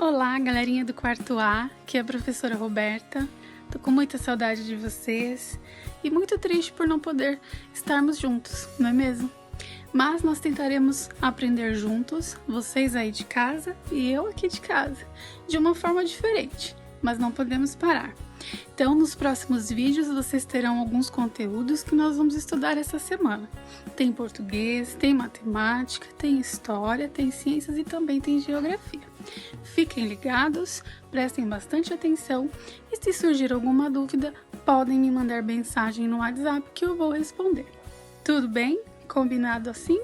Olá, galerinha do quarto A, aqui é a professora Roberta. Tô com muita saudade de vocês e muito triste por não poder estarmos juntos, não é mesmo? Mas nós tentaremos aprender juntos, vocês aí de casa e eu aqui de casa, de uma forma diferente, mas não podemos parar. Então, nos próximos vídeos, vocês terão alguns conteúdos que nós vamos estudar essa semana. Tem português, tem matemática, tem história, tem ciências e também tem geografia. Fiquem ligados, prestem bastante atenção e se surgir alguma dúvida, podem me mandar mensagem no WhatsApp que eu vou responder. Tudo bem? Combinado assim?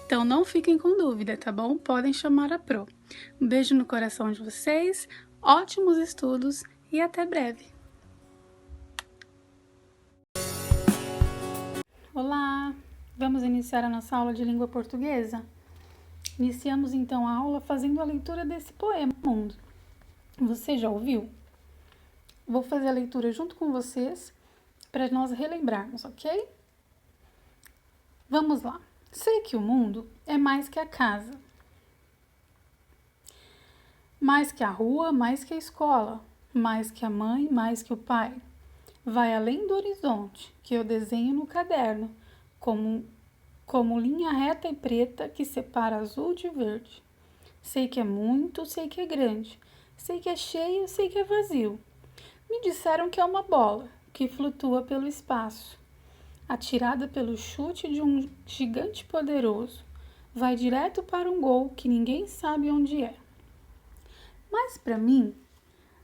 Então não fiquem com dúvida, tá bom? Podem chamar a Pro. Um beijo no coração de vocês, ótimos estudos e até breve! Olá! Vamos iniciar a nossa aula de língua portuguesa? Iniciamos então a aula fazendo a leitura desse poema, Mundo. Você já ouviu? Vou fazer a leitura junto com vocês para nós relembrarmos, ok? Vamos lá. Sei que o mundo é mais que a casa, mais que a rua, mais que a escola, mais que a mãe, mais que o pai. Vai além do horizonte que eu desenho no caderno, como linha reta e preta que separa azul de verde. Sei que é muito, sei que é grande, sei que é cheio, sei que é vazio. Me disseram que é uma bola que flutua pelo espaço, atirada pelo chute de um gigante poderoso. Vai direto para um gol que ninguém sabe onde é. Mas para mim,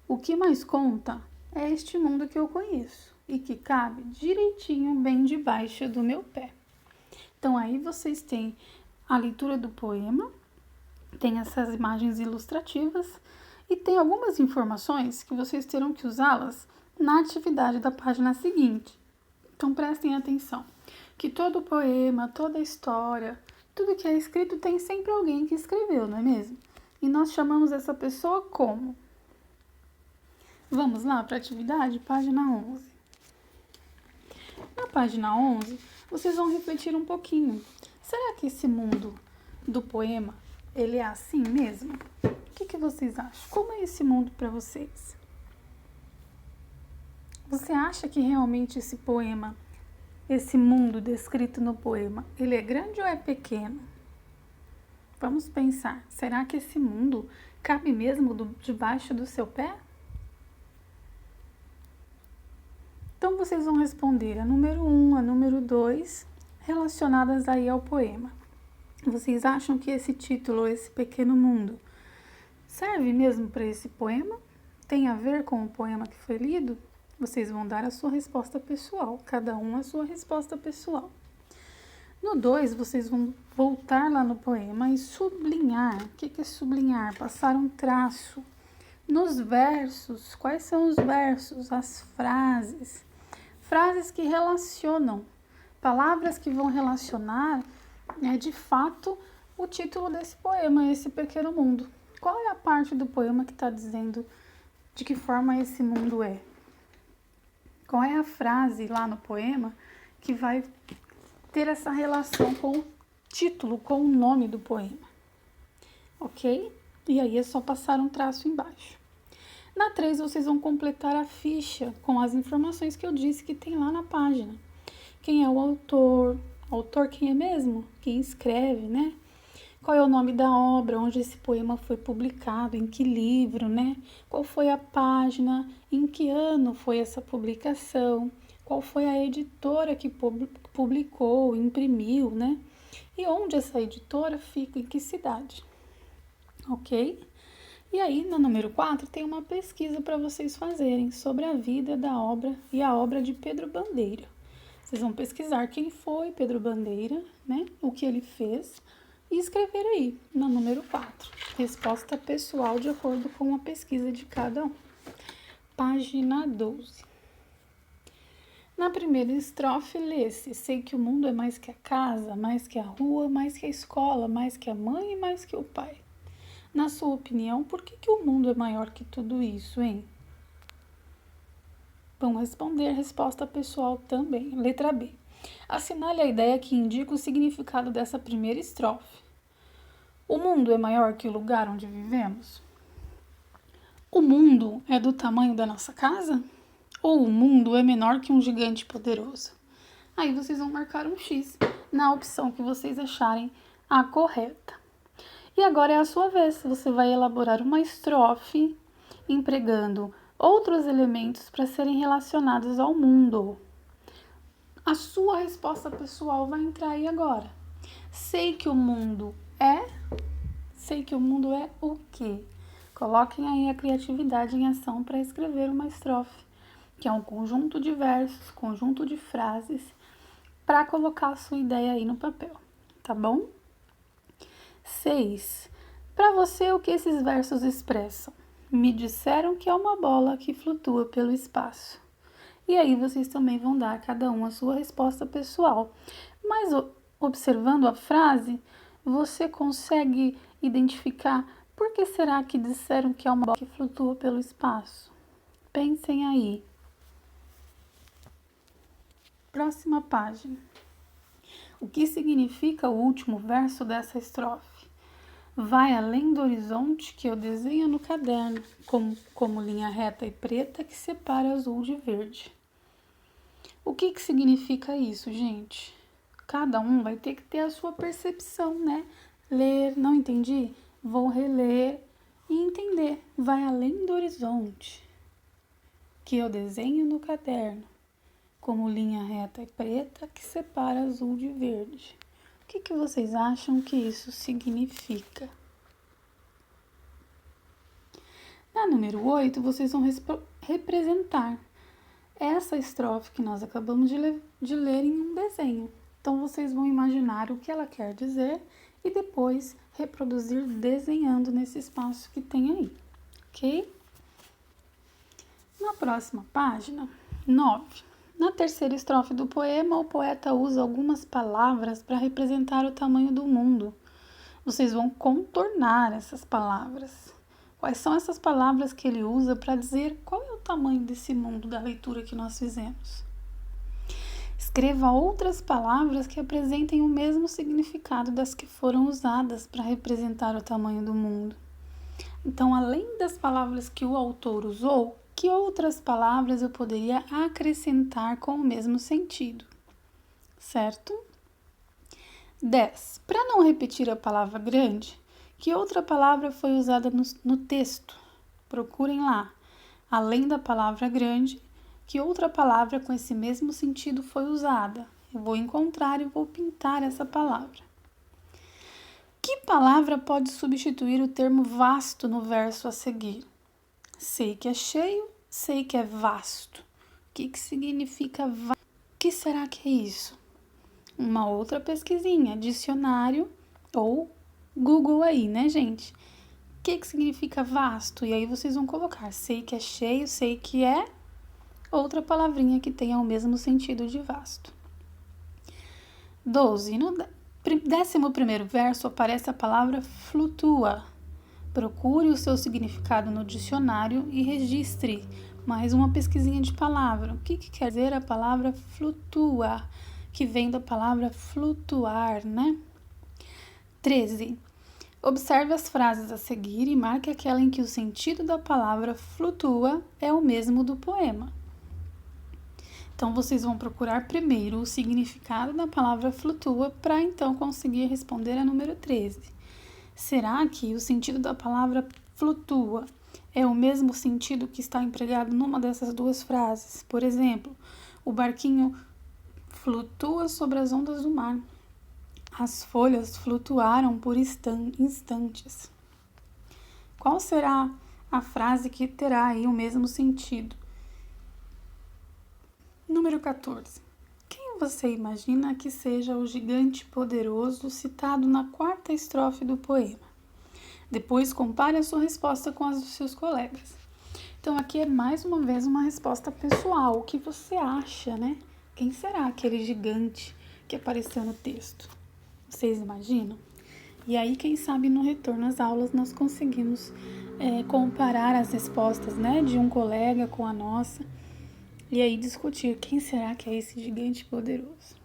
o que mais conta é este mundo que eu conheço e que cabe direitinho bem debaixo do meu pé. Então aí vocês têm a leitura do poema, tem essas imagens ilustrativas e tem algumas informações que vocês terão que usá-las na atividade da página seguinte. Então prestem atenção, que todo poema, toda história, tudo que é escrito tem sempre alguém que escreveu, não é mesmo? E nós chamamos essa pessoa como? Vamos lá para a atividade, página 11. Na página 11, vocês vão refletir um pouquinho. Será que esse mundo do poema, ele é assim mesmo? O que vocês acham? Como é esse mundo para vocês? Você acha que realmente esse poema, esse mundo descrito no poema, ele é grande ou é pequeno? Vamos pensar, será que esse mundo cabe mesmo debaixo do seu pé? Então vocês vão responder a número 1, a número 2, relacionadas aí ao poema. Vocês acham que esse título, esse pequeno mundo, serve mesmo para esse poema? Tem a ver com o poema que foi lido? Vocês vão dar a sua resposta pessoal, cada um a sua resposta pessoal. No 2, vocês vão voltar lá no poema e sublinhar. O que é sublinhar? Passar um traço. Nos versos, quais são os versos? As frases. Frases que relacionam, palavras que vão relacionar, de fato, o título desse poema, esse pequeno mundo. Qual é a parte do poema que está dizendo de que forma esse mundo é? Qual é a frase lá no poema que vai ter essa relação com o título, com o nome do poema? Ok? E aí é só passar um traço embaixo. Na 3, vocês vão completar a ficha com as informações que eu disse que tem lá na página. Quem é o autor quem é mesmo? Quem escreve, né? Qual é o nome da obra, onde esse poema foi publicado, em que livro, né? Qual foi a página, em que ano foi essa publicação, qual foi a editora que publicou, imprimiu, né? E onde essa editora fica, em que cidade, ok? E aí, no número 4, tem uma pesquisa para vocês fazerem sobre a vida da obra e a obra de Pedro Bandeira. Vocês vão pesquisar quem foi Pedro Bandeira, né? O que ele fez e escrever aí, no número 4. Resposta pessoal de acordo com a pesquisa de cada um. Página 12. Na primeira estrofe, lê-se: sei que o mundo é mais que a casa, mais que a rua, mais que a escola, mais que a mãe e mais que o pai. Na sua opinião, por que o mundo é maior que tudo isso, hein? Vão responder resposta pessoal também. Letra B. Assinale a ideia que indica o significado dessa primeira estrofe. O mundo é maior que o lugar onde vivemos? O mundo é do tamanho da nossa casa? Ou o mundo é menor que um gigante poderoso? Aí vocês vão marcar um X na opção que vocês acharem a correta. E agora é a sua vez. Você vai elaborar uma estrofe empregando outros elementos para serem relacionados ao mundo. A sua resposta pessoal vai entrar aí agora. Sei que o mundo é o quê? Coloquem aí a criatividade em ação para escrever uma estrofe, que é um conjunto de versos, conjunto de frases, para colocar a sua ideia aí no papel, tá bom? 6. Para você, o que esses versos expressam? Me disseram que é uma bola que flutua pelo espaço. E aí vocês também vão dar cada um a sua resposta pessoal. Mas observando a frase, você consegue identificar por que será que disseram que é uma bola que flutua pelo espaço? Pensem aí. Próxima página. O que significa o último verso dessa estrofe? Vai além do horizonte que eu desenho no caderno, como linha reta e preta que separa azul de verde. O que significa isso, gente? Cada um vai ter que ter a sua percepção, né? Ler, não entendi? Vou reler e entender. Vai além do horizonte que eu desenho no caderno, como linha reta e preta que separa azul de verde. O que vocês acham que isso significa? Na número 8, vocês vão representar essa estrofe que nós acabamos de ler em um desenho. Então, vocês vão imaginar o que ela quer dizer e depois reproduzir desenhando nesse espaço que tem aí, ok? Na próxima página, 9. Na terceira estrofe do poema, o poeta usa algumas palavras para representar o tamanho do mundo. Vocês vão contornar essas palavras. Quais são essas palavras que ele usa para dizer qual é o tamanho desse mundo da leitura que nós fizemos? Escreva outras palavras que apresentem o mesmo significado das que foram usadas para representar o tamanho do mundo. Então, além das palavras que o autor usou, que outras palavras eu poderia acrescentar com o mesmo sentido? Certo? 10. Para não repetir a palavra grande, que outra palavra foi usada no texto? Procurem lá. Além da palavra grande, que outra palavra com esse mesmo sentido foi usada? Eu vou encontrar e vou pintar essa palavra. Que palavra pode substituir o termo vasto no verso a seguir? Sei que é cheio, sei que é vasto. O que significa vasto? O que será que é isso? Uma outra pesquisinha, dicionário ou Google aí, né, gente? O que significa vasto? E aí vocês vão colocar, sei que é cheio, sei que é outra palavrinha que tenha o mesmo sentido de vasto. 12. No 11º verso aparece a palavra flutua. Procure o seu significado no dicionário e registre mais uma pesquisinha de palavra. O que quer dizer a palavra flutua? Que vem da palavra flutuar, né? 13. Observe as frases a seguir e marque aquela em que o sentido da palavra flutua é o mesmo do poema. Então, vocês vão procurar primeiro o significado da palavra flutua para então conseguir responder a número 13. Será que o sentido da palavra flutua é o mesmo sentido que está empregado numa dessas duas frases? Por exemplo, o barquinho flutua sobre as ondas do mar. As folhas flutuaram por instantes. Qual será a frase que terá aí o mesmo sentido? Número 14. Quem você imagina que seja o gigante poderoso citado na quarta estrofe do poema? Depois compare a sua resposta com as dos seus colegas. Então aqui é mais uma vez uma resposta pessoal. O que você acha, né? Quem será aquele gigante que apareceu no texto? Vocês imaginam? E aí, quem sabe no retorno às aulas nós conseguimos comparar as respostas, né, de um colega com a nossa e aí discutir quem será que é esse gigante poderoso.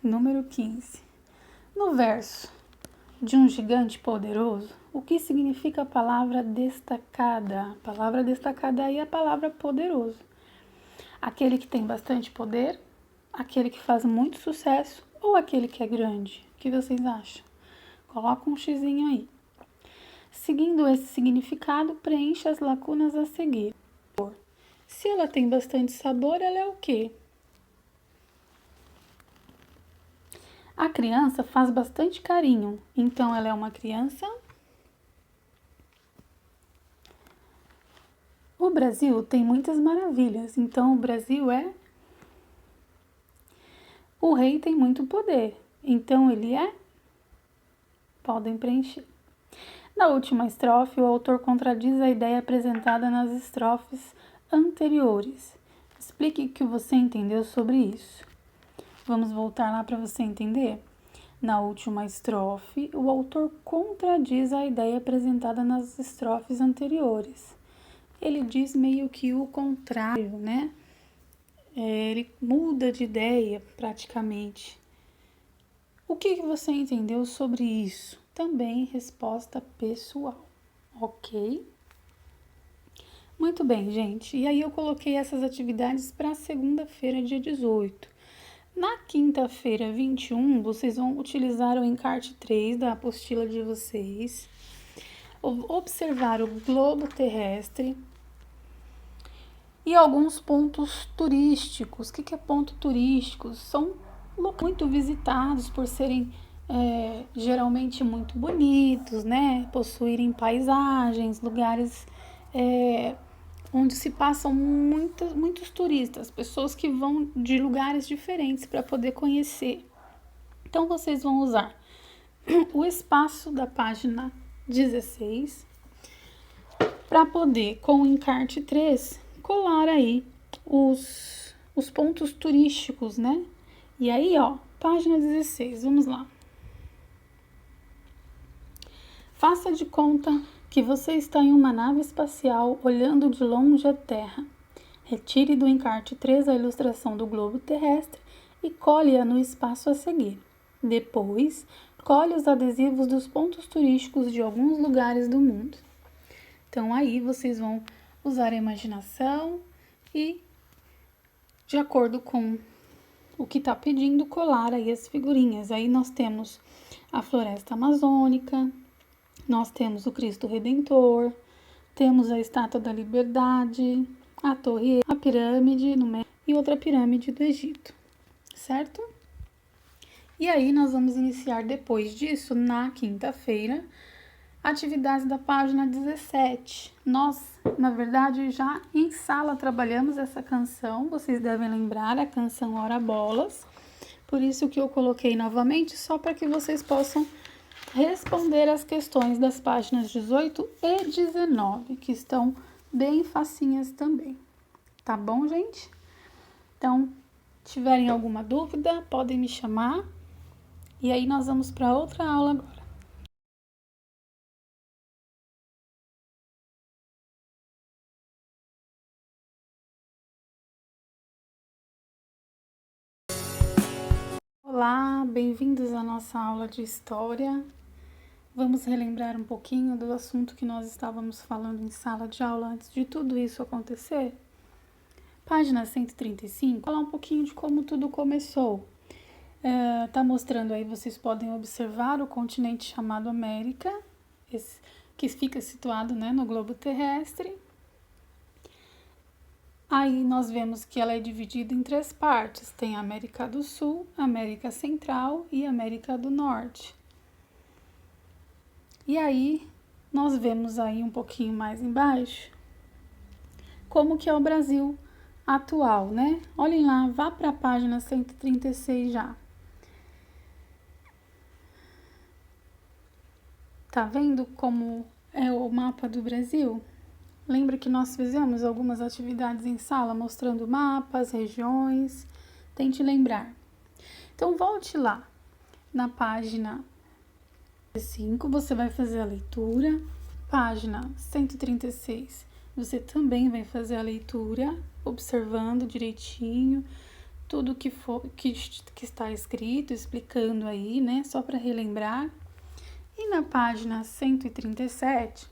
Número 15. No verso, de um gigante poderoso? O que significa a palavra destacada? A palavra destacada aí é a palavra poderoso. Aquele que tem bastante poder, aquele que faz muito sucesso ou aquele que é grande? O que vocês acham? Coloca um xizinho aí. Seguindo esse significado, preencha as lacunas a seguir. Se ela tem bastante sabor, ela é o quê? A criança faz bastante carinho, então ela é uma criança. O Brasil tem muitas maravilhas, então o Brasil é. O rei tem muito poder, então ele é. Podem preencher. Na última estrofe, o autor contradiz a ideia apresentada nas estrofes anteriores. Explique o que você entendeu sobre isso. Vamos voltar lá para você entender? Na última estrofe, o autor contradiz a ideia apresentada nas estrofes anteriores. Ele diz meio que o contrário, né? Ele muda de ideia praticamente. O que você entendeu sobre isso? Também resposta pessoal, ok? Muito bem, gente. E aí eu coloquei essas atividades para segunda-feira, dia 18. Na quinta-feira, 21, vocês vão utilizar o encarte 3 da apostila de vocês, observar o globo terrestre e alguns pontos turísticos. O que é ponto turístico? São locais muito visitados por serem geralmente muito bonitos, né? Possuírem paisagens, lugares onde se passam muitos turistas, pessoas que vão de lugares diferentes para poder conhecer. Então, vocês vão usar o espaço da página 16 para poder, com o encarte 3, colar aí os pontos turísticos, né? E aí, ó, página 16, vamos lá. Faça de conta que você está em uma nave espacial olhando de longe a Terra. Retire do encarte 3 a ilustração do globo terrestre e colhe-a no espaço a seguir. Depois, colhe os adesivos dos pontos turísticos de alguns lugares do mundo. Então, aí vocês vão usar a imaginação e, de acordo com o que está pedindo, colar aí as figurinhas. Aí nós temos a floresta amazônica, nós temos o Cristo Redentor, temos a Estátua da Liberdade, a Torre, a pirâmide no meio e outra pirâmide do Egito, certo? E aí nós vamos iniciar depois disso, na quinta-feira, atividades da página 17. Nós, na verdade, já em sala trabalhamos essa canção, vocês devem lembrar, a canção Ora Bolas. Por isso que eu coloquei novamente, só para que vocês possam responder as questões das páginas 18 e 19, que estão bem facinhas também. Tá bom, gente? Então, tiverem alguma dúvida, podem me chamar. E aí nós vamos para outra aula agora. Olá, bem-vindos à nossa aula de História. Vamos relembrar um pouquinho do assunto que nós estávamos falando em sala de aula antes de tudo isso acontecer? Página 135, falar um pouquinho de como tudo começou. Tá mostrando aí, vocês podem observar o continente chamado América, que fica situado, né, no globo terrestre. Aí nós vemos que ela é dividida em 3 partes. Tem a América do Sul, América Central e América do Norte. E aí nós vemos aí um pouquinho mais embaixo como que é o Brasil atual, né? Olhem lá, vá para a página 136 já. Tá vendo como é o mapa do Brasil? Lembra que nós fizemos algumas atividades em sala mostrando mapas, regiões? Tente lembrar. Então, volte lá na página 5, você vai fazer a leitura. Página 136, você também vai fazer a leitura, observando direitinho tudo que está escrito, explicando aí, né? Só para relembrar. E na página 137,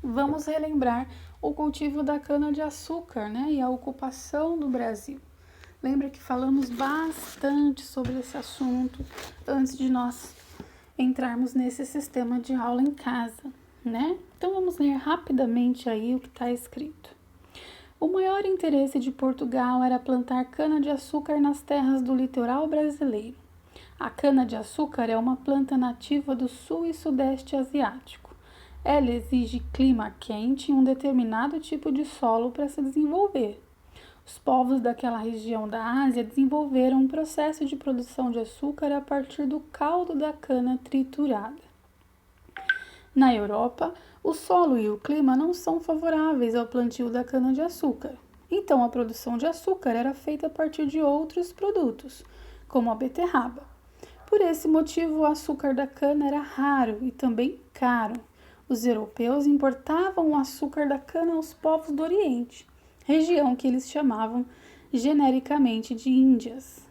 vamos relembrar o cultivo da cana-de-açúcar, né, e a ocupação do Brasil. Lembra que falamos bastante sobre esse assunto antes de nós entrarmos nesse sistema de aula em casa, né? Então vamos ler rapidamente aí o que está escrito. O maior interesse de Portugal era plantar cana-de-açúcar nas terras do litoral brasileiro. A cana-de-açúcar é uma planta nativa do sul e sudeste asiático. Ela exige clima quente e um determinado tipo de solo para se desenvolver. Os povos daquela região da Ásia desenvolveram um processo de produção de açúcar a partir do caldo da cana triturada. Na Europa, o solo e o clima não são favoráveis ao plantio da cana-de-açúcar. Então, a produção de açúcar era feita a partir de outros produtos, como a beterraba. Por esse motivo, o açúcar da cana era raro e também caro. Os europeus importavam o açúcar da cana aos povos do Oriente, região que eles chamavam genericamente de Índias.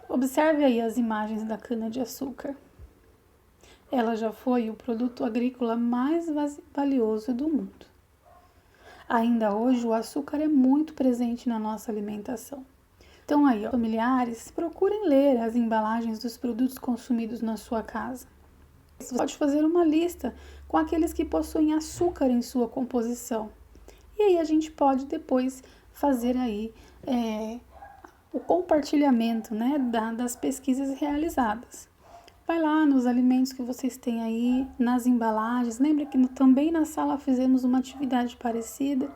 Observe aí as imagens da cana-de-açúcar. Ela já foi o produto agrícola mais valioso do mundo. Ainda hoje, o açúcar é muito presente na nossa alimentação. Então aí, familiares, procurem ler as embalagens dos produtos consumidos na sua casa. Você pode fazer uma lista com aqueles que possuem açúcar em sua composição. E aí a gente pode depois fazer aí o compartilhamento, né, das pesquisas realizadas. Vai lá nos alimentos que vocês têm aí, nas embalagens. Lembra que também na sala fizemos uma atividade parecida?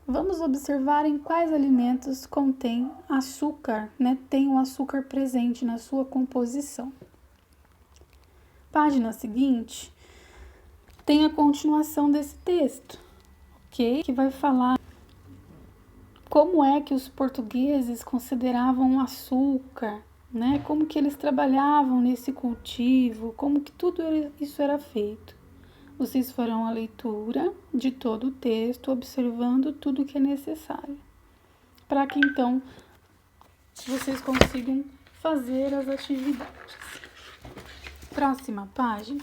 Vamos observar em quais alimentos contém açúcar, né? Tem o açúcar presente na sua composição. Página seguinte tem a continuação desse texto, ok? Que vai falar como é que os portugueses consideravam o açúcar, né? Como que eles trabalhavam nesse cultivo, como que tudo isso era feito. Vocês farão a leitura de todo o texto, observando tudo que é necessário, para que então vocês consigam fazer as atividades. Próxima página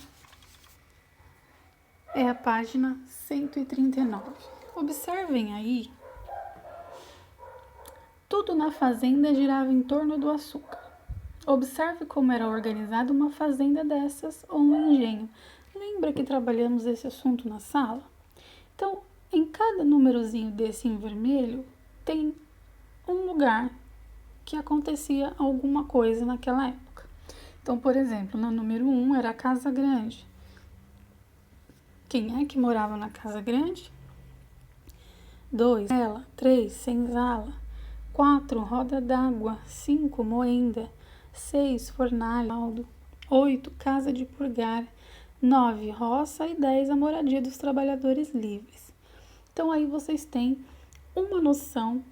é a página 139. Observem aí, tudo na fazenda girava em torno do açúcar. Observe como era organizada uma fazenda dessas ou um engenho. Lembra que trabalhamos esse assunto na sala? Então, em cada númerozinho desse em vermelho, tem um lugar que acontecia alguma coisa naquela época. Então, por exemplo, no número 1 era a casa grande. Quem é que morava na casa grande? 2, ela. 3, senzala. 4, roda d'água. 5, moenda. 6, fornalha. 8, casa de purgar. 9, roça e 10, a moradia dos trabalhadores livres. Então, aí vocês têm uma noção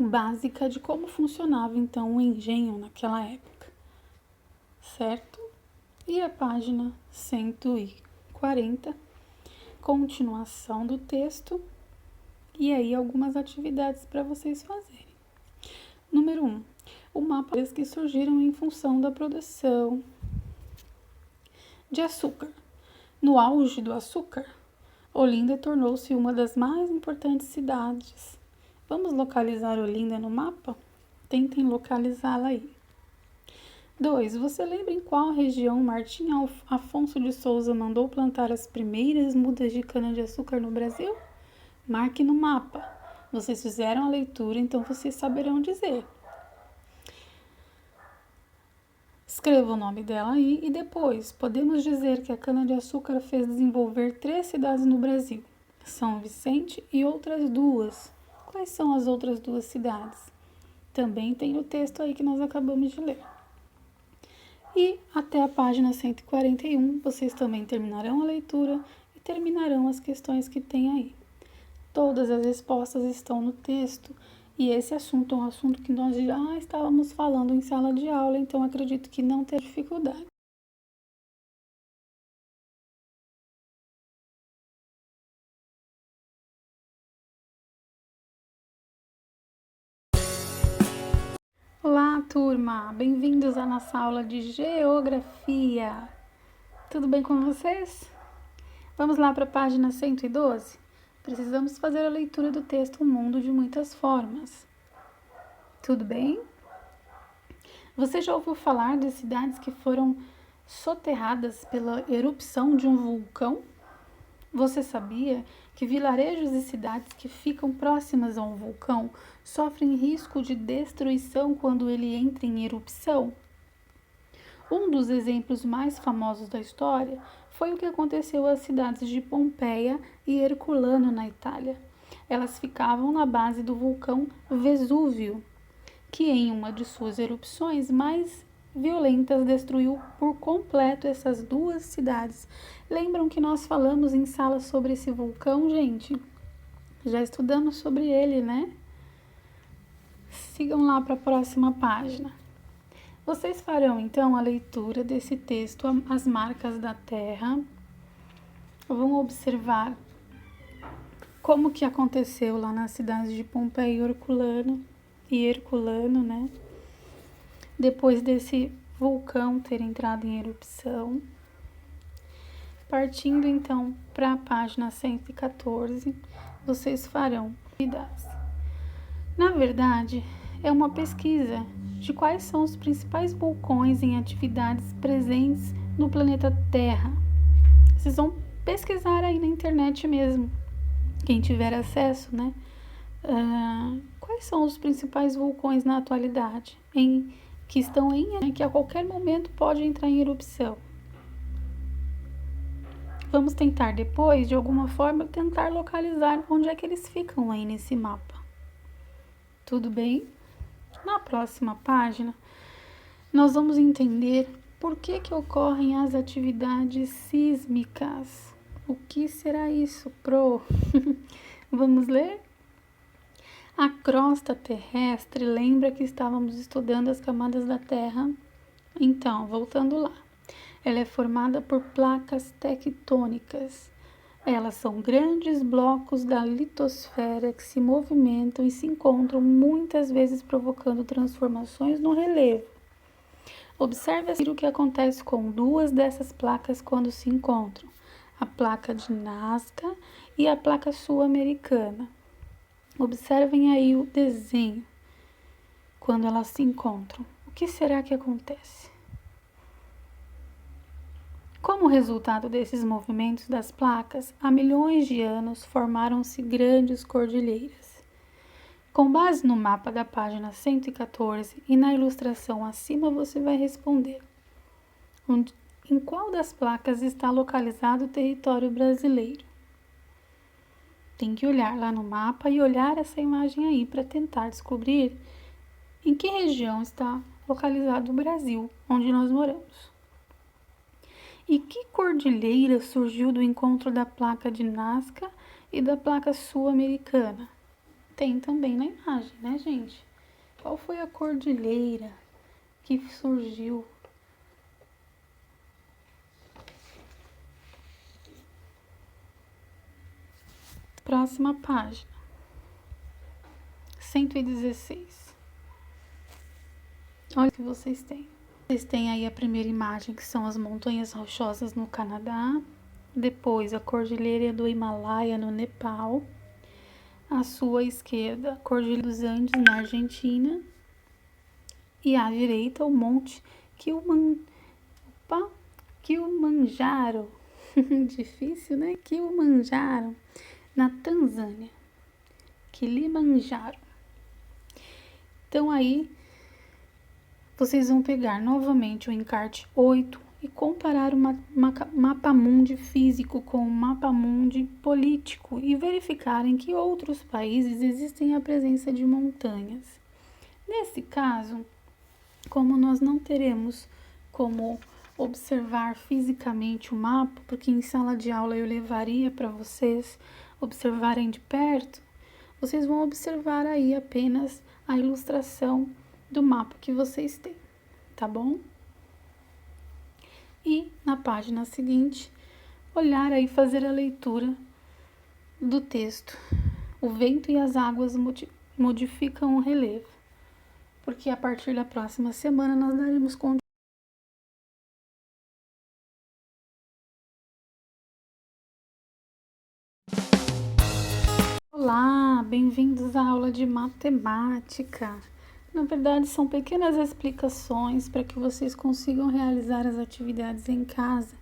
básica de como funcionava, então, o engenho naquela época, certo? E a página 140, continuação do texto, e aí algumas atividades para vocês fazerem. Número 1, o mapa que surgiram em função da produção de açúcar. No auge do açúcar, Olinda tornou-se uma das mais importantes cidades. Vamos localizar Olinda no mapa? Tentem localizá-la aí. 2. Você lembra em qual região Martim Afonso de Souza mandou plantar as primeiras mudas de cana-de-açúcar no Brasil? Marque no mapa. Vocês fizeram a leitura, então vocês saberão dizer. Escreva o nome dela aí e depois podemos dizer que a cana-de-açúcar fez desenvolver 3 cidades no Brasil, São Vicente e outras 2. Quais são as outras 2 cidades? Também tem o texto aí que nós acabamos de ler. E até a página 141 vocês também terminarão a leitura e terminarão as questões que tem aí. Todas as respostas estão no texto. E esse assunto é um assunto que nós já estávamos falando em sala de aula, então acredito que não tem dificuldade. Olá, Olá, turma! Bem-vindos à nossa aula de Geografia. Tudo bem com vocês? Vamos lá para a página 112? Precisamos fazer a leitura do texto Um Mundo de Muitas Formas. Tudo bem? Você já ouviu falar de cidades que foram soterradas pela erupção de um vulcão? Você sabia que vilarejos e cidades que ficam próximas a um vulcão sofrem risco de destruição quando ele entra em erupção? Um dos exemplos mais famosos da história foi o que aconteceu às cidades de Pompeia e Herculano, na Itália. Elas ficavam na base do vulcão Vesúvio, que em uma de suas erupções mais violentas destruiu por completo essas duas cidades. Lembram que nós falamos em sala sobre esse vulcão, gente? Já estudamos sobre ele, né? Sigam lá para a próxima página. Vocês farão então a leitura desse texto, As Marcas da Terra. Vão observar como que aconteceu lá nas cidades de Pompeia e Herculano, né? Depois desse vulcão ter entrado em erupção. Partindo então para a página 114, vocês farão atividades. Na verdade, é uma pesquisa de quais são os principais vulcões em atividades presentes no planeta Terra. Vocês vão pesquisar aí na internet mesmo, quem tiver acesso, né? Quais são os principais vulcões na atualidade, que a qualquer momento pode entrar em erupção. Vamos tentar depois, de alguma forma, tentar localizar onde é que eles ficam aí nesse mapa. Tudo bem? Na próxima página, nós vamos entender por que ocorrem as atividades sísmicas. O que será isso, Pro? Vamos ler? A crosta terrestre, lembra que estávamos estudando as camadas da Terra? Então, voltando lá. Ela é formada por placas tectônicas. Elas são grandes blocos da litosfera que se movimentam e se encontram muitas vezes provocando transformações no relevo. Observe o que acontece com duas dessas placas quando se encontram: a placa de Nazca e a placa sul-americana. Observem aí o desenho quando elas se encontram. O que será que acontece? Como resultado desses movimentos das placas, há milhões de anos formaram-se grandes cordilheiras. Com base no mapa da página 114 e na ilustração acima, você vai responder: em qual das placas está localizado o território brasileiro? Tem que olhar lá no mapa e olhar essa imagem aí para tentar descobrir em que região está localizado o Brasil, onde nós moramos. E que cordilheira surgiu do encontro da placa de Nazca e da placa sul-americana? Tem também na imagem, né, gente? Qual foi a cordilheira que surgiu? Próxima página. 116. Olha o que vocês têm. Vocês têm aí a primeira imagem, que são as montanhas rochosas no Canadá. Depois, a cordilheira do Himalaia, no Nepal. À sua esquerda, a cordilheira dos Andes, na Argentina. E à direita, o monte Kilimanjaro. Difícil, né? Kilimanjaro, na Tanzânia. Kilimanjaro. Então, aí, vocês vão pegar novamente o encarte 8 e comparar o mapa-mundi físico com o mapa-mundi político e verificar em que outros países existem a presença de montanhas. Nesse caso, como nós não teremos como observar fisicamente o mapa, porque em sala de aula eu levaria para vocês observarem de perto, vocês vão observar aí apenas a ilustração do mapa que vocês têm, tá bom? E na página seguinte, olhar aí, fazer a leitura do texto. O vento e as águas modificam o relevo. porque a partir da próxima semana nós daremos continuidade. Olá, bem-vindos à aula de matemática. Na verdade, são pequenas explicações para que vocês consigam realizar as atividades em casa,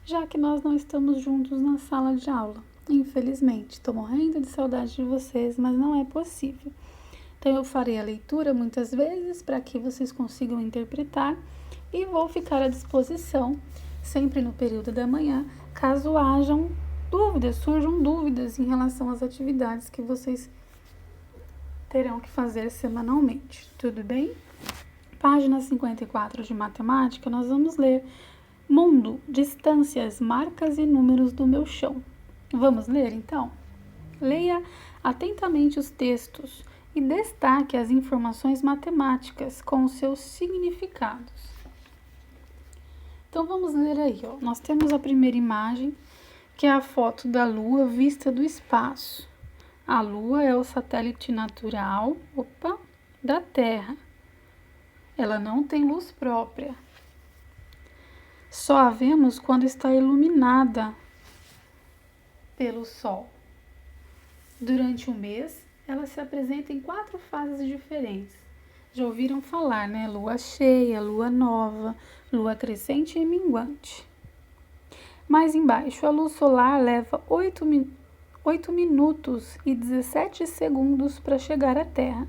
já que nós não estamos juntos na sala de aula. Infelizmente, estou morrendo de saudade de vocês, mas não é possível. Então, eu farei a leitura muitas vezes para que vocês consigam interpretar e vou ficar à disposição, sempre no período da manhã, caso hajam surjam dúvidas em relação às atividades que vocês terão que fazer semanalmente, tudo bem? Página 54 de matemática, nós vamos ler Mundo, distâncias, marcas e números do meu chão. Vamos ler então? Leia atentamente os textos e destaque as informações matemáticas com os seus significados. Então vamos ler aí, ó. Nós temos a primeira imagem, que é a foto da Lua vista do espaço. A Lua é o satélite natural, da Terra. Ela não tem luz própria. Só a vemos quando está iluminada pelo Sol. Durante o mês, ela se apresenta em 4 fases diferentes. Já ouviram falar, né? Lua cheia, lua nova, lua crescente e minguante. Mais embaixo, a luz solar leva 8 minutos e 17 segundos para chegar à Terra.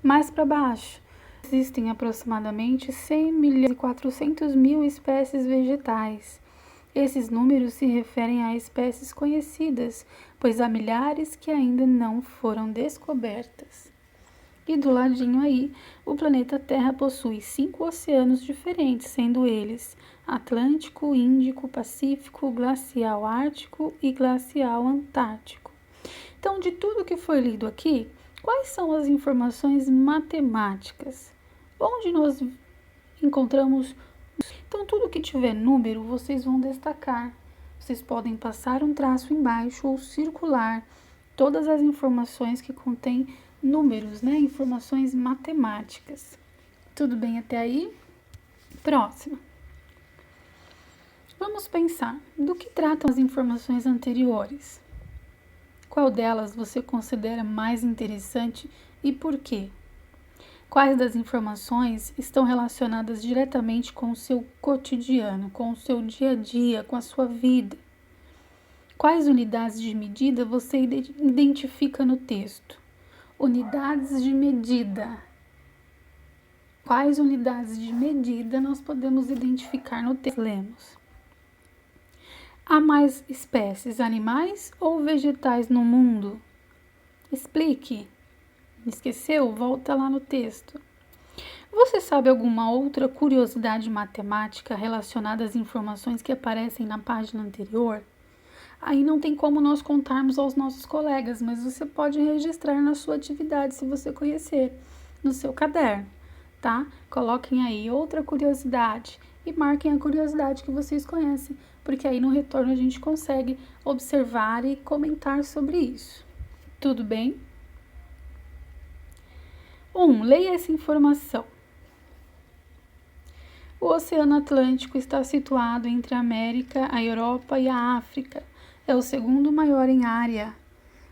Mais para baixo, existem aproximadamente 100 milhões e 400 mil espécies vegetais. Esses números se referem a espécies conhecidas, pois há milhares que ainda não foram descobertas. E do ladinho aí, o planeta Terra possui 5 oceanos diferentes, sendo eles Atlântico, Índico, Pacífico, Glacial Ártico e Glacial Antártico. Então, de tudo que foi lido aqui, quais são as informações matemáticas? Onde nós encontramos? Então, tudo que tiver número, vocês vão destacar. Vocês podem passar um traço embaixo ou circular todas as informações que contêm números, né? Informações matemáticas. Tudo bem até aí? Próxima. Vamos pensar, do que tratam as informações anteriores? Qual delas você considera mais interessante e por quê? Quais das informações estão relacionadas diretamente com o seu cotidiano, com o seu dia a dia, com a sua vida? Quais unidades de medida você identifica no texto? Unidades de medida. Quais unidades de medida nós podemos identificar no texto? Lemos. Há mais espécies animais ou vegetais no mundo? Explique. Esqueceu? Volta lá no texto. Você sabe alguma outra curiosidade matemática relacionada às informações que aparecem na página anterior? Aí não tem como nós contarmos aos nossos colegas, mas você pode registrar na sua atividade se você conhecer, no seu caderno, tá? Coloquem aí outra curiosidade e marquem a curiosidade que vocês conhecem, porque aí no retorno a gente consegue observar e comentar sobre isso. Tudo bem? 1. Leia essa informação. O Oceano Atlântico está situado entre a América, a Europa e a África. É o segundo maior em área,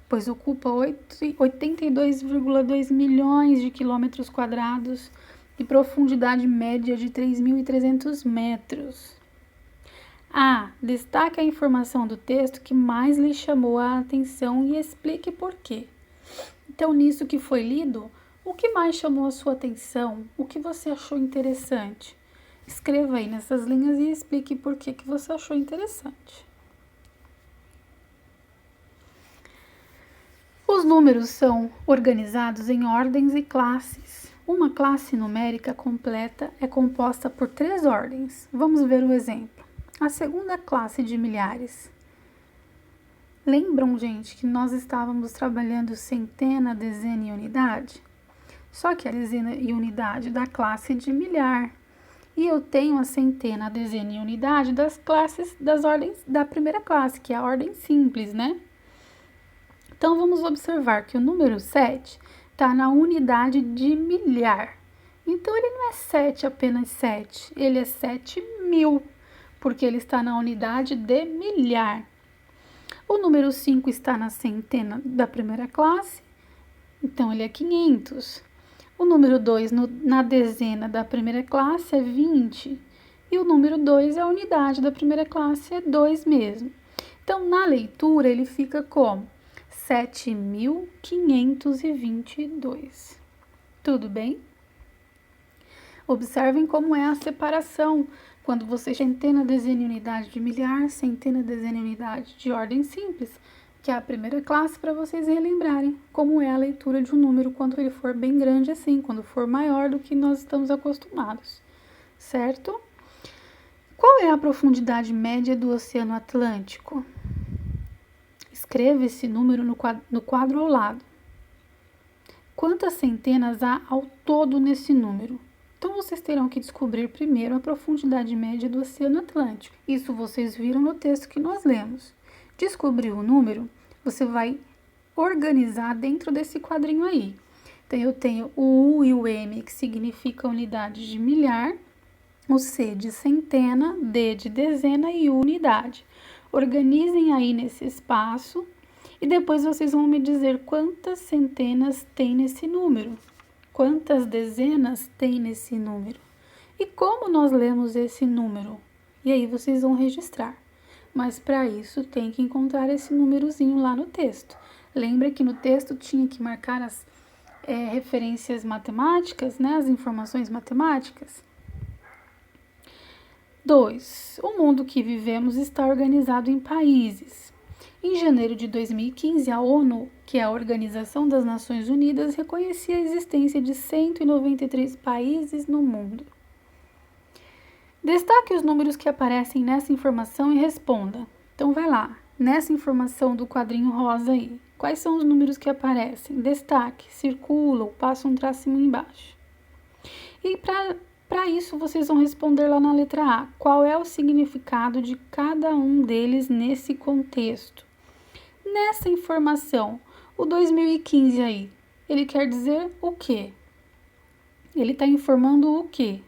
pois ocupa 82,2 milhões de quilômetros quadrados e profundidade média de 3.300 metros. A. Destaque a informação do texto que mais lhe chamou a atenção e explique por quê. Então, nisso que foi lido, o que mais chamou a sua atenção? O que você achou interessante? Escreva aí nessas linhas e explique por que você achou interessante. Os números são organizados em ordens e classes. Uma classe numérica completa é composta por 3 ordens. Vamos ver o exemplo. A segunda classe de milhares. Lembram, gente, que nós estávamos trabalhando centena, dezena e unidade? Só que a dezena e unidade da classe de milhar. E eu tenho a centena, a dezena e unidade das classes, das ordens da primeira classe, que é a ordem simples, né? Então, vamos observar que o número 7 está na unidade de milhar. Então, ele não é 7, apenas 7, ele é 7.000, porque ele está na unidade de milhar. O número 5 está na centena da primeira classe, então ele é 500. O número 2 na dezena da primeira classe é 20. E o número 2 é a unidade da primeira classe, é 2 mesmo. Então, na leitura, ele fica como 7.522. Tudo bem? Observem como é a separação. Quando você centena, dezena e unidade de milhar, centena, dezena e unidade de ordem simples, que é a primeira classe, para vocês relembrarem como é a leitura de um número quando ele for bem grande assim, quando for maior do que nós estamos acostumados, certo? Qual é a profundidade média do Oceano Atlântico? Escreva esse número no quadro ao lado. Quantas centenas há ao todo nesse número? Então, vocês terão que descobrir primeiro a profundidade média do Oceano Atlântico. Isso vocês viram no texto que nós lemos. Descobriu o número, você vai organizar dentro desse quadrinho aí. Então, eu tenho o U e o M, que significam unidade de milhar, o C de centena, D de dezena e U unidade. Organizem aí nesse espaço e depois vocês vão me dizer quantas centenas tem nesse número. Quantas dezenas tem nesse número? E como nós lemos esse número? E aí vocês vão registrar. Mas para isso tem que encontrar esse númerozinho lá no texto. Lembra que no texto tinha que marcar as referências matemáticas, né? As informações matemáticas. 2. O mundo que vivemos está organizado em países. Em janeiro de 2015, a ONU, que é a Organização das Nações Unidas, reconhecia a existência de 193 países no mundo. Destaque os números que aparecem nessa informação e responda. Então, vai lá, nessa informação do quadrinho rosa aí. Quais são os números que aparecem? Destaque, circula ou passa um tracinho embaixo. E para isso, vocês vão responder lá na letra A. Qual é o significado de cada um deles nesse contexto? Nessa informação, o 2015 aí, ele quer dizer o quê? Ele está informando o quê?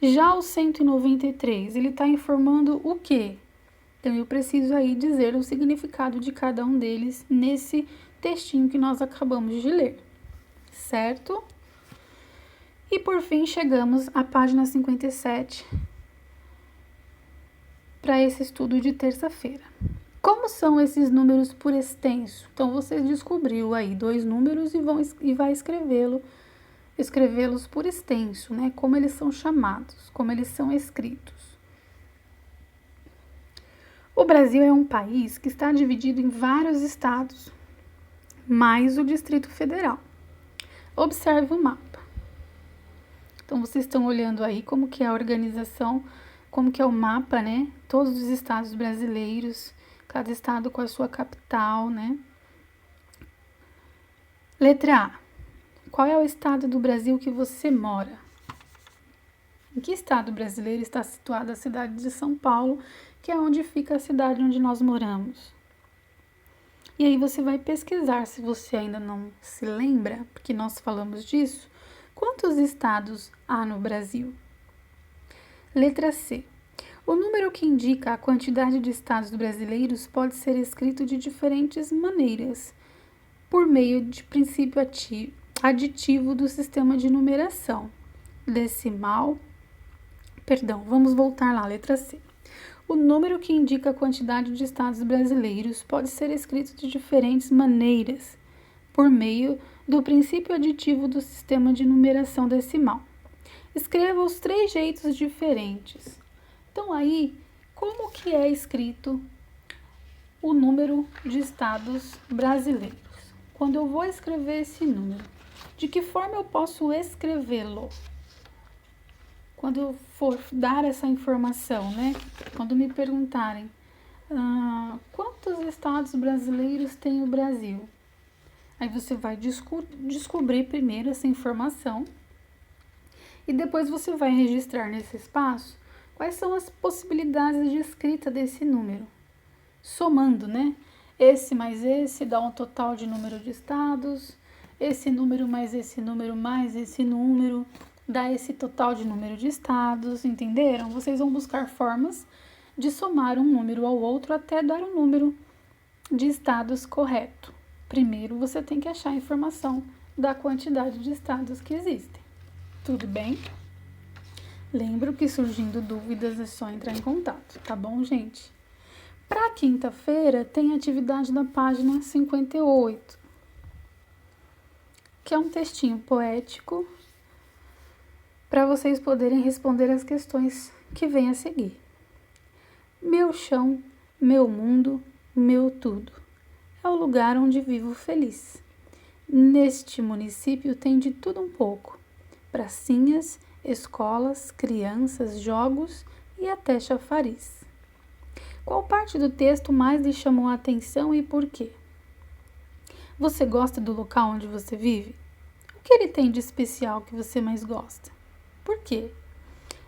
Já o 193, ele está informando o quê? Então, eu preciso aí dizer o significado de cada um deles nesse textinho que nós acabamos de ler, certo? E por fim, chegamos à página 57 para esse estudo de terça-feira. Como são esses números por extenso? Então, você descobriu aí 2 números e vai escrevê-los por extenso, né? Como eles são chamados, como eles são escritos. O Brasil é um país que está dividido em vários estados, mais o Distrito Federal. Observe o mapa. Então, vocês estão olhando aí como que é a organização, como que é o mapa, né? Todos os estados brasileiros, cada estado com a sua capital, né? Letra A. Qual é o estado do Brasil que você mora? Em que estado brasileiro está situada a cidade de São Paulo, que é onde fica a cidade onde nós moramos? E aí você vai pesquisar, se você ainda não se lembra, porque nós falamos disso, quantos estados há no Brasil? Letra C. O número que indica a quantidade de estados brasileiros pode ser escrito de diferentes maneiras, por meio de princípio aditivo do sistema de numeração. Vamos voltar lá, letra C. O número que indica a quantidade de estados brasileiros pode ser escrito de diferentes maneiras, por meio do princípio aditivo do sistema de numeração decimal. Escreva os 3 jeitos diferentes. Então, aí, como que é escrito o número de estados brasileiros? Quando eu vou escrever esse número, de que forma eu posso escrevê-lo? Quando eu for dar essa informação, né? Quando me perguntarem quantos estados brasileiros tem o Brasil? Aí você vai descobrir primeiro essa informação e depois você vai registrar nesse espaço quais são as possibilidades de escrita desse número. Somando, né? Esse mais esse dá um total de número de estados, esse número mais esse número mais esse número dá esse total de número de estados, entenderam? Vocês vão buscar formas de somar um número ao outro até dar um número de estados correto. Primeiro, você tem que achar a informação da quantidade de estados que existem. Tudo bem? Lembro que surgindo dúvidas é só entrar em contato, tá bom, gente? Para quinta-feira tem atividade da página 58, que é um textinho poético para vocês poderem responder as questões que vêm a seguir. Meu chão, meu mundo, meu tudo. É o lugar onde vivo feliz. Neste município tem de tudo um pouco. Pracinhas, escolas, crianças, jogos e até chafariz. Qual parte do texto mais lhe chamou a atenção e por quê? Você gosta do local onde você vive? O que ele tem de especial que você mais gosta? Por quê?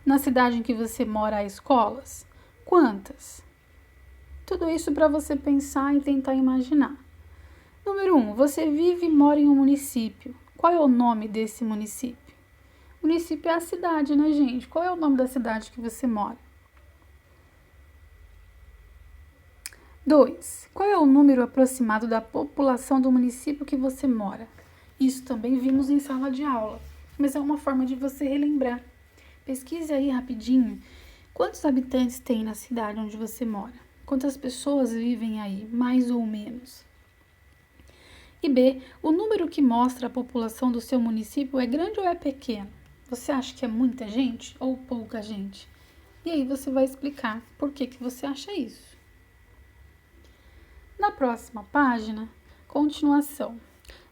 Na cidade em que você mora há escolas? Quantas? Tudo isso para você pensar e tentar imaginar. Número 1. Você vive e mora em um município. Qual é o nome desse município? Município é a cidade, né, gente? Qual é o nome da cidade que você mora? 2. Qual é o número aproximado da população do município que você mora? Isso também vimos em sala de aula, mas é uma forma de você relembrar. Pesquise aí rapidinho. Quantos habitantes tem na cidade onde você mora? Quantas pessoas vivem aí, mais ou menos? E B, o número que mostra a população do seu município é grande ou é pequeno? Você acha que é muita gente ou pouca gente? E aí você vai explicar por que você acha isso. Na próxima página, continuação.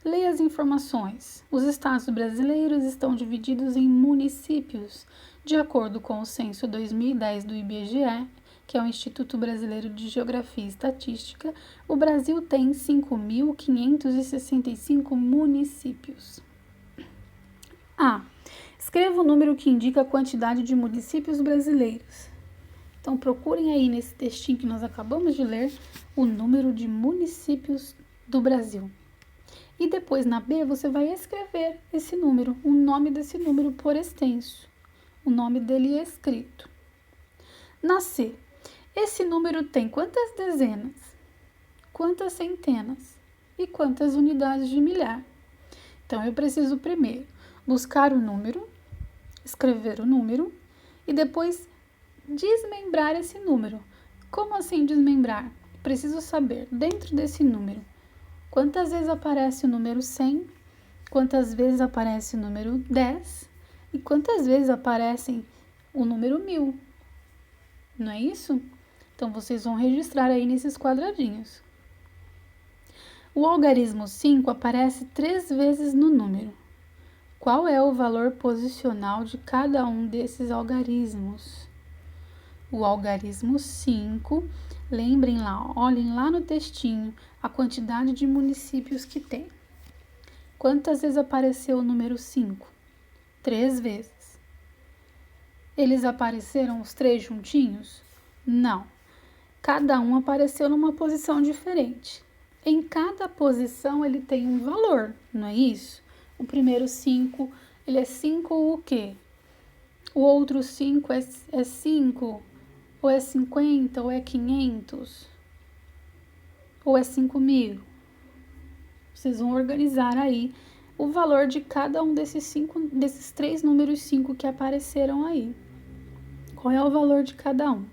Leia as informações. Os estados brasileiros estão divididos em municípios, de acordo com o censo 2010 do IBGE, que é o Instituto Brasileiro de Geografia e Estatística. O Brasil tem 5.565 municípios. A. Escreva o número que indica a quantidade de municípios brasileiros. Então, procurem aí nesse textinho que nós acabamos de ler o número de municípios do Brasil. E depois, na B, você vai escrever esse número, o nome desse número por extenso. O nome dele é escrito. Na C, esse número tem quantas dezenas, quantas centenas e quantas unidades de milhar? Então, eu preciso primeiro buscar o número, escrever o número e depois desmembrar esse número. Como assim desmembrar? Preciso saber, dentro desse número, quantas vezes aparece o número 100, quantas vezes aparece o número 10 e quantas vezes aparece o número 1000. Não é isso? Então, vocês vão registrar aí nesses quadradinhos. O algarismo 5 aparece 3 vezes no número. Qual é o valor posicional de cada um desses algarismos? O algarismo 5, lembrem lá, olhem lá no textinho a quantidade de municípios que tem. Quantas vezes apareceu o número 5? 3 vezes. Eles apareceram os 3 juntinhos? Não. Cada um apareceu numa posição diferente. Em cada posição ele tem um valor, não é isso? O primeiro 5, ele é 5 o quê? O outro 5 é 5, ou é 50, ou é 500, ou é 5.000. Vocês vão organizar aí o valor de cada um desses 3 números 5 que apareceram aí. Qual é o valor de cada um?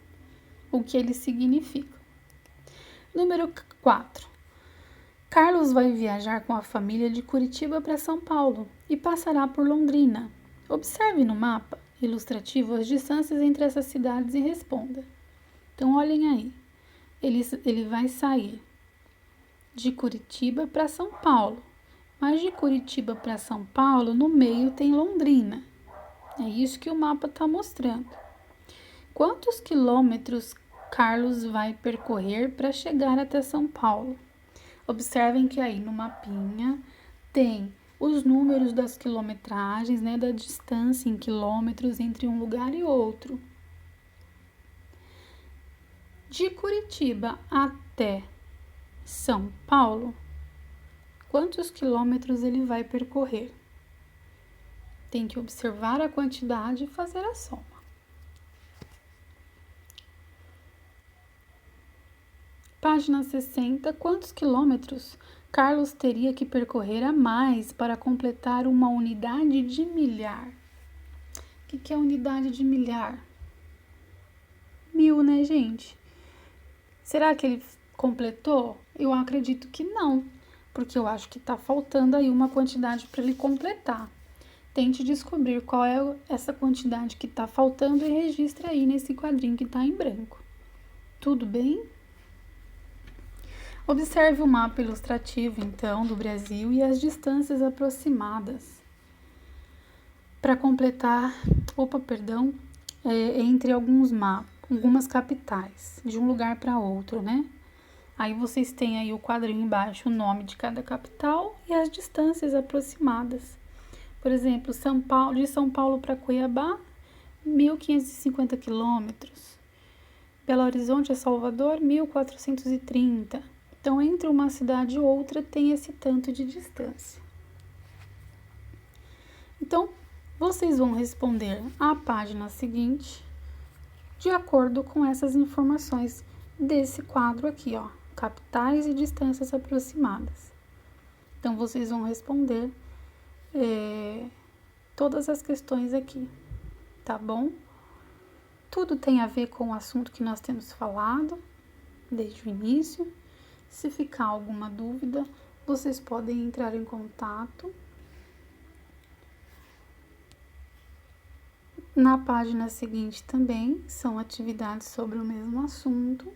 O que eles significam? Número 4. Carlos vai viajar com a família de Curitiba para São Paulo e passará por Londrina. Observe no mapa ilustrativo as distâncias entre essas cidades e responda. Então, olhem aí. Ele vai sair de Curitiba para São Paulo. Mas de Curitiba para São Paulo, no meio tem Londrina. É isso que o mapa está mostrando. Quantos quilômetros Carlos vai percorrer para chegar até São Paulo? Observem que aí no mapinha tem os números das quilometragens, né, da distância em quilômetros entre um lugar e outro. De Curitiba até São Paulo, quantos quilômetros ele vai percorrer. Tem que observar a quantidade e fazer a soma. Página 60. Quantos quilômetros Carlos teria que percorrer a mais para completar uma unidade de milhar? O que é unidade de milhar? 1000, né, gente? Será que ele completou? Eu acredito que não, porque eu acho que está faltando aí uma quantidade para ele completar. Tente descobrir qual é essa quantidade que está faltando e registre aí nesse quadrinho que está em branco. Tudo bem? Observe o mapa ilustrativo, então, do Brasil e as distâncias aproximadas. Para completar, entre algumas capitais, de um lugar para outro, né? Aí vocês têm aí o quadrinho embaixo, o nome de cada capital e as distâncias aproximadas. Por exemplo, de São Paulo para Cuiabá, 1.550 quilômetros. Belo Horizonte a Salvador, 1.430. Então, entre uma cidade e outra tem esse tanto de distância. Então, vocês vão responder à página seguinte de acordo com essas informações desse quadro aqui, ó, capitais e distâncias aproximadas. Então, vocês vão responder todas as questões aqui, tá bom? Tudo tem a ver com o assunto que nós temos falado desde o início. Se ficar alguma dúvida, vocês podem entrar em contato. Na página seguinte também são atividades sobre o mesmo assunto.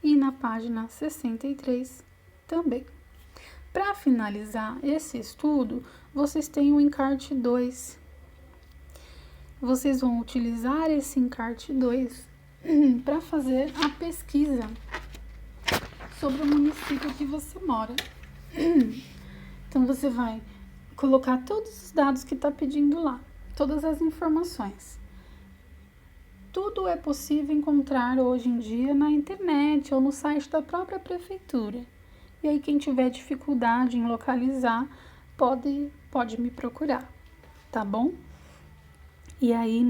E na página 63 também. Para finalizar esse estudo, vocês têm o encarte 2. Vocês vão utilizar esse encarte 2 para fazer a pesquisa sobre o município que você mora. Então, você vai colocar todos os dados que está pedindo lá, todas as informações. Tudo é possível encontrar hoje em dia na internet ou no site da própria prefeitura. E aí, quem tiver dificuldade em localizar, pode me procurar, tá bom? E aí,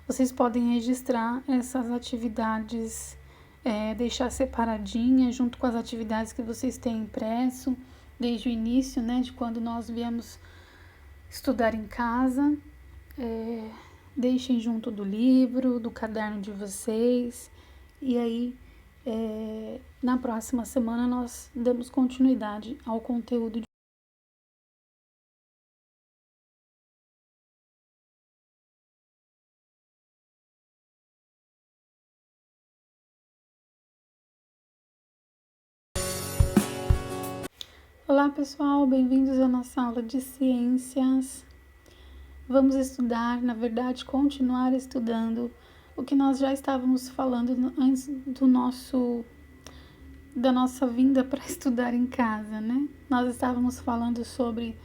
vocês podem registrar essas atividades, deixar separadinha junto com as atividades que vocês têm impresso desde o início, né, de quando nós viemos estudar em casa. Deixem junto do livro, do caderno de vocês. E aí, na próxima semana, nós damos continuidade ao conteúdo. Olá, pessoal, bem-vindos à nossa aula de ciências. Vamos estudar, na verdade, continuar estudando o que nós já estávamos falando antes da nossa vinda para estudar em casa, né? Nós estávamos falando sobre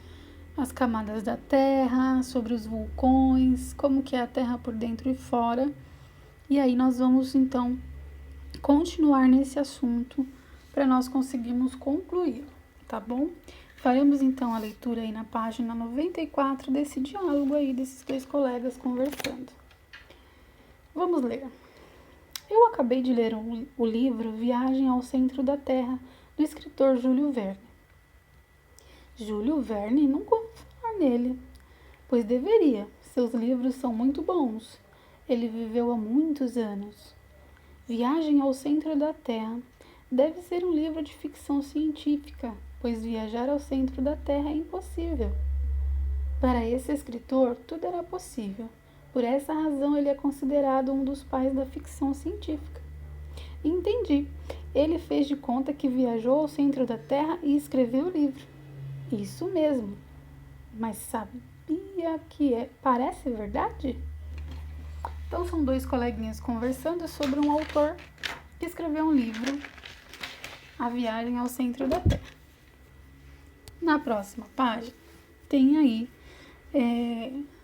as camadas da Terra, sobre os vulcões, como que é a Terra por dentro e fora. E aí nós vamos, então, continuar nesse assunto para nós conseguirmos concluí-lo, tá bom? Faremos, então, a leitura aí na página 94 desse diálogo aí, desses dois colegas conversando. Vamos ler. Eu acabei de ler o livro Viagem ao Centro da Terra, do escritor Júlio Verne. Júlio Verne? Nunca ouvi falar nele. Pois deveria, seus livros são muito bons. Ele viveu há muitos anos. Viagem ao Centro da Terra deve ser um livro de ficção científica, pois viajar ao centro da Terra é impossível. Para esse escritor, tudo era possível. Por essa razão, ele é considerado um dos pais da ficção científica. Entendi. Ele fez de conta que viajou ao centro da Terra e escreveu o livro. Isso mesmo. Mas sabia que parece verdade? Então, são dois coleguinhas conversando sobre um autor que escreveu um livro, A Viagem ao Centro da Terra. Na próxima página, tem aí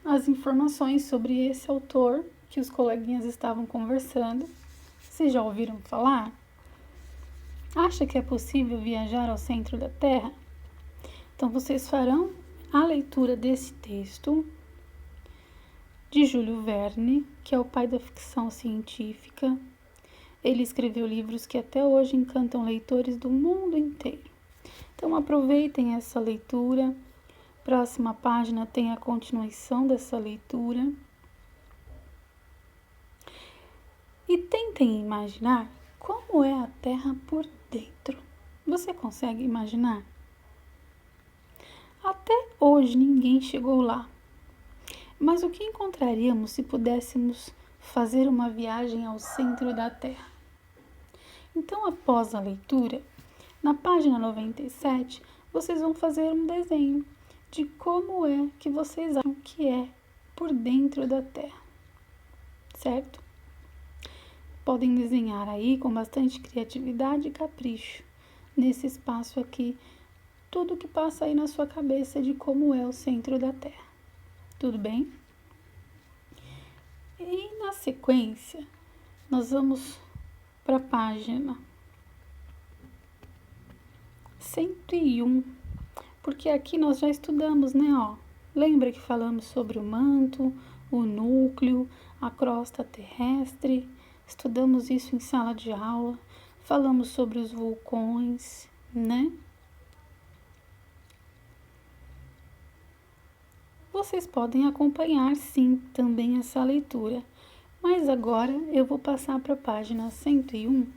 as informações sobre esse autor que os coleguinhas estavam conversando. Vocês já ouviram falar? Acha que é possível viajar ao centro da Terra? Então, vocês farão a leitura desse texto de Júlio Verne, que é o pai da ficção científica. Ele escreveu livros que até hoje encantam leitores do mundo inteiro. Então, aproveitem essa leitura. Próxima página tem a continuação dessa leitura. E tentem imaginar como é a Terra por dentro. Você consegue imaginar? Até hoje ninguém chegou lá. Mas o que encontraríamos se pudéssemos fazer uma viagem ao centro da Terra? Então, após a leitura, na página 97, vocês vão fazer um desenho de como é que vocês acham que é por dentro da Terra, certo? Podem desenhar aí com bastante criatividade e capricho, nesse espaço aqui, tudo que passa aí na sua cabeça de como é o centro da Terra. Tudo bem? E na sequência, nós vamos para a página 101, porque aqui nós já estudamos, né? Lembra que falamos sobre o manto, o núcleo, a crosta terrestre, estudamos isso em sala de aula, falamos sobre os vulcões, né? Vocês podem acompanhar, sim, também essa leitura, mas agora eu vou passar para a página 101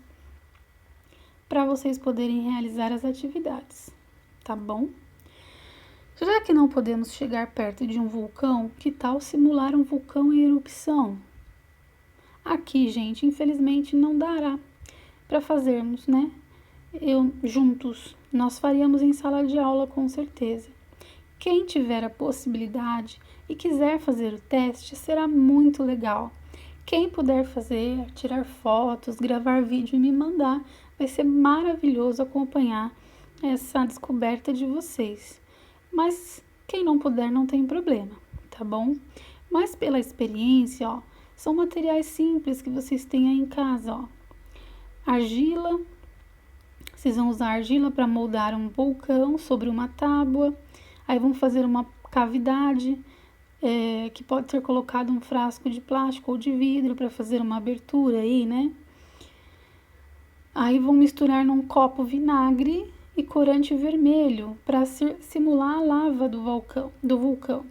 para vocês poderem realizar as atividades, tá bom? Já que não podemos chegar perto de um vulcão, que tal simular um vulcão em erupção? Aqui, gente, infelizmente não dará para fazermos, né? Juntos, nós faríamos em sala de aula com certeza. Quem tiver a possibilidade e quiser fazer o teste, será muito legal. Quem puder fazer, tirar fotos, gravar vídeo e me mandar, vai ser maravilhoso acompanhar essa descoberta de vocês. Mas quem não puder, não tem problema, tá bom? Mas pela experiência, são materiais simples que vocês têm aí em casa, Argila, vocês vão usar argila para moldar um vulcão sobre uma tábua. Aí vão fazer uma cavidade, que pode ser colocado um frasco de plástico ou de vidro para fazer uma abertura aí, né? Aí vão misturar num copo vinagre e corante vermelho para simular a lava do vulcão.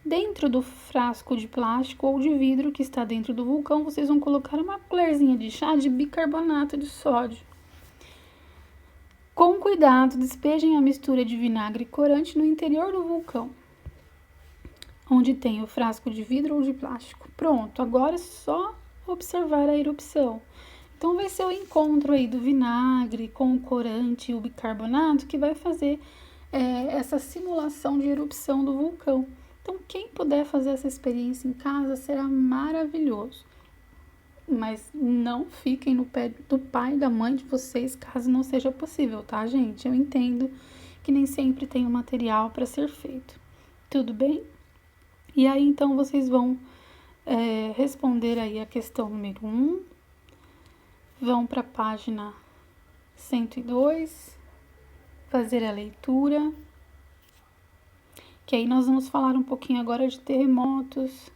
Dentro do frasco de plástico ou de vidro que está dentro do vulcão, vocês vão colocar uma colherzinha de chá de bicarbonato de sódio. Com cuidado, despejem a mistura de vinagre e corante no interior do vulcão, onde tem o frasco de vidro ou de plástico. Pronto, agora é só observar a erupção. Então, vai ser o encontro aí do vinagre com o corante e o bicarbonato que vai fazer essa simulação de erupção do vulcão. Então, quem puder fazer essa experiência em casa será maravilhoso. Mas não fiquem no pé do pai e da mãe de vocês, caso não seja possível, tá, gente? Eu entendo que nem sempre tem o material para ser feito. Tudo bem? E aí, então, vocês vão responder aí a questão número 1. Vão para a página 102, fazer a leitura. Que aí nós vamos falar um pouquinho agora de terremotos.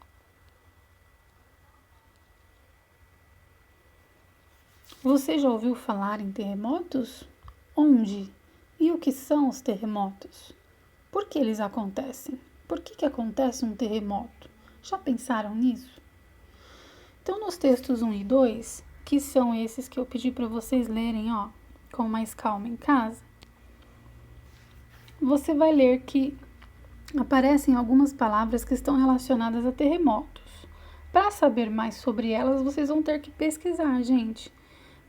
Você já ouviu falar em terremotos? Onde? E o que são os terremotos? Por que eles acontecem? Por que acontece um terremoto? Já pensaram nisso? Então, nos textos 1 e 2, que são esses que eu pedi para vocês lerem, com mais calma em casa, você vai ler que aparecem algumas palavras que estão relacionadas a terremotos. Para saber mais sobre elas, vocês vão ter que pesquisar, gente.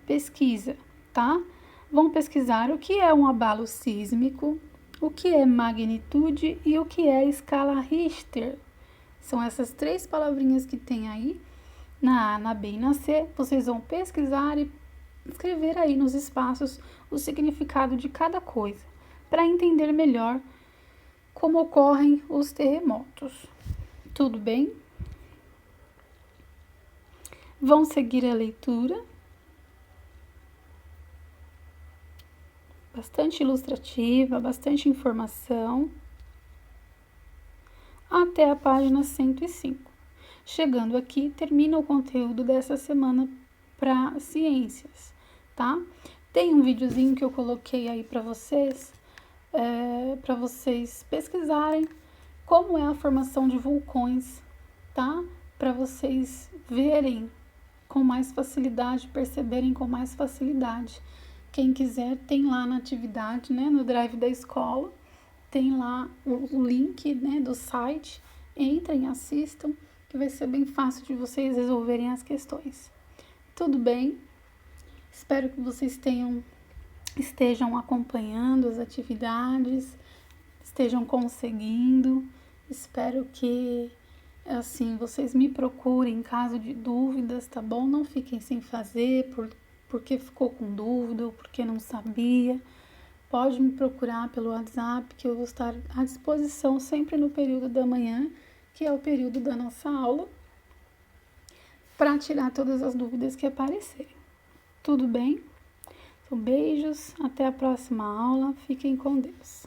Pesquisa, tá? Vão pesquisar o que é um abalo sísmico, o que é magnitude e o que é escala Richter. São essas 3 palavrinhas que tem aí, na A, na B e na C. Vocês vão pesquisar e escrever aí nos espaços o significado de cada coisa, para entender melhor como ocorrem os terremotos. Tudo bem? Vão seguir a leitura. bastante ilustrativa, bastante informação, até a página 105. Chegando aqui, termina o conteúdo dessa semana para ciências, tá? Tem um videozinho que eu coloquei aí para vocês pesquisarem como é a formação de vulcões, tá? Para vocês verem com mais facilidade, perceberem com mais facilidade. Quem quiser, tem lá na atividade, né, no Drive da escola, tem lá o link, né, do site. Entrem, assistam, que vai ser bem fácil de vocês resolverem as questões. Tudo bem? Espero que vocês estejam acompanhando as atividades, estejam conseguindo. Espero que, assim, vocês me procurem em caso de dúvidas, tá bom? Não fiquem sem fazer porque ficou com dúvida ou porque não sabia. Pode me procurar pelo WhatsApp, que eu vou estar à disposição sempre no período da manhã, que é o período da nossa aula, para tirar todas as dúvidas que aparecerem. Tudo bem? Então, beijos, até a próxima aula. Fiquem com Deus.